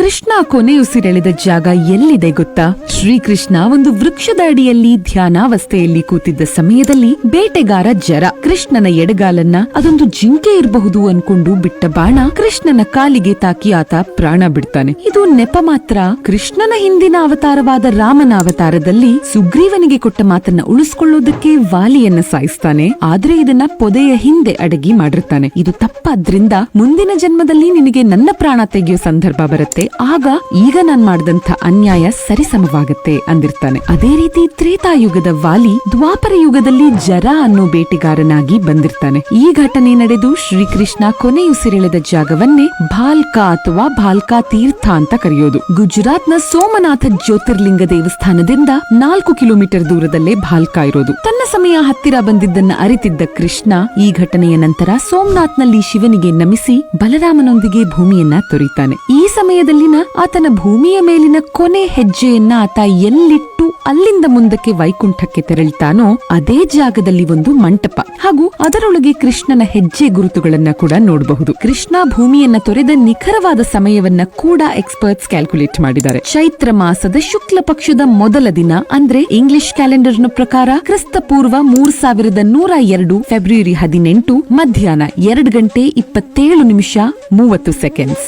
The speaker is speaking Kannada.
ಕೃಷ್ಣ ಕೊನೆಯುಸಿರೆಳೆದ ಜಾಗ ಎಲ್ಲಿದೆ ಗೊತ್ತಾ? ಶ್ರೀಕೃಷ್ಣ ಒಂದು ವೃಕ್ಷದ ಅಡಿಯಲ್ಲಿ ಧ್ಯಾನಾವಸ್ಥೆಯಲ್ಲಿ ಕೂತಿದ್ದ ಸಮಯದಲ್ಲಿ ಬೇಟೆಗಾರ ಜರ ಕೃಷ್ಣನ ಎಡಗಾಲನ್ನ ಅದೊಂದು ಜಿಂಕೆ ಇರಬಹುದು ಅನ್ಕೊಂಡು ಬಿಟ್ಟ ಬಾಣ ಕೃಷ್ಣನ ಕಾಲಿಗೆ ತಾಕಿ ಆತ ಪ್ರಾಣ ಬಿಡ್ತಾನೆ. ಇದು ನೆಪ ಮಾತ್ರ. ಕೃಷ್ಣನ ಹಿಂದಿನ ಅವತಾರವಾದ ರಾಮನ ಅವತಾರದಲ್ಲಿ ಸುಗ್ರೀವನಿಗೆ ಕೊಟ್ಟ ಮಾತನ್ನ ಉಳಿಸ್ಕೊಳ್ಳೋದಕ್ಕೆ ವಾಲಿಯನ್ನ ಸಾಯಿಸ್ತಾನೆ. ಆದ್ರೆ ಇದನ್ನ ಪೊದೆಯ ಹಿಂದೆ ಅಡಗಿ ಮಾಡಿರ್ತಾನೆ. ಇದು ತಪ್ಪಾದ್ರಿಂದ ಮುಂದಿನ ಜನ್ಮದಲ್ಲಿ ನಿನಗೆ ನನ್ನ ಪ್ರಾಣ ತೆಗೆಯೋ ಸಂದರ್ಭ ಬರುತ್ತೆ. ಆಗ ಈಗ ನಾನ್ ಮಾಡಿದಂಥ ಅನ್ಯಾಯ ಸರಿಸಮವಾಗತ್ತೆ ಅಂದಿರ್ತಾನೆ. ಅದೇ ರೀತಿ ತ್ರೇತಾಯುಗದ ವಾಲಿ ದ್ವಾಪರ ಯುಗದಲ್ಲಿ ಜರ ಅನ್ನೋ ಬೇಟೆಗಾರನಾಗಿ ಬಂದಿರ್ತಾನೆ. ಈ ಘಟನೆ ನಡೆದು ಶ್ರೀಕೃಷ್ಣ ಕೊನೆಯುಸಿರೆಳೆದ ಜಾಗವನ್ನೇ ಭಾಲ್ಕಾ ಅಥವಾ ಭಾಲ್ಕಾ ತೀರ್ಥ ಅಂತ ಕರೆಯೋದು. ಗುಜರಾತ್ನ ಸೋಮನಾಥ ಜ್ಯೋತಿರ್ಲಿಂಗ ದೇವಸ್ಥಾನದಿಂದ 4 ಕಿಲೋಮೀಟರ್ ದೂರದಲ್ಲೇ ಭಾಲ್ಕಾ ಇರೋದು. ತನ್ನ ಸಮಯ ಹತ್ತಿರ ಬಂದಿದ್ದನ್ನ ಅರಿತಿದ್ದ ಕೃಷ್ಣ ಈ ಘಟನೆಯ ನಂತರ ಸೋಮನಾಥ್ನಲ್ಲಿ ಶಿವನಿಗೆ ನಮಿಸಿ ಬಲರಾಮನೊಂದಿಗೆ ಭೂಮಿಯನ್ನ ತೊರೆಯುತ್ತಾನೆ. ಈ ಸಮಯದಲ್ಲಿನ ಆತನ ಭೂಮಿಯ ಮೇಲಿನ ಕೊನೆ ಹೆಜ್ಜೆಯನ್ನ ಆತ ಎಲ್ಲಿಟ್ಟು ಅಲ್ಲಿಂದ ಮುಂದಕ್ಕೆ ವೈಕುಂಠಕ್ಕೆ ತೆರಳುತ್ತಾನೋ ಅದೇ ಜಾಗದಲ್ಲಿ ಒಂದು ಮಂಟಪ ಹಾಗೂ ಅದರೊಳಗೆ ಕೃಷ್ಣನ ಹೆಜ್ಜೆ ಗುರುತುಗಳನ್ನ ಕೂಡ ನೋಡಬಹುದು. ಕೃಷ್ಣ ಭೂಮಿಯನ್ನ ತೊರೆದ ನಿಖರವಾದ ಸಮಯವನ್ನ ಕೂಡ ಎಕ್ಸ್ಪರ್ಟ್ಸ್ ಕ್ಯಾಲ್ಕುಲೇಟ್ ಮಾಡಿದ್ದಾರೆ. ಚೈತ್ರ ಮಾಸದ ಶುಕ್ಲ ಪಕ್ಷದ ಮೊದಲ ದಿನ ಅಂದ್ರೆ ಇಂಗ್ಲಿಷ್ ಕ್ಯಾಲೆಂಡರ್ನ ಪ್ರಕಾರ ಕ್ರಿಸ್ತ ಪೂರ್ವ 3102 ಫೆಬ್ರವರಿ 18 ಮಧ್ಯಾಹ್ನ 2 ಗಂಟೆ 27 ನಿಮಿಷ 30 ಸೆಕೆಂಡ್ಸ್.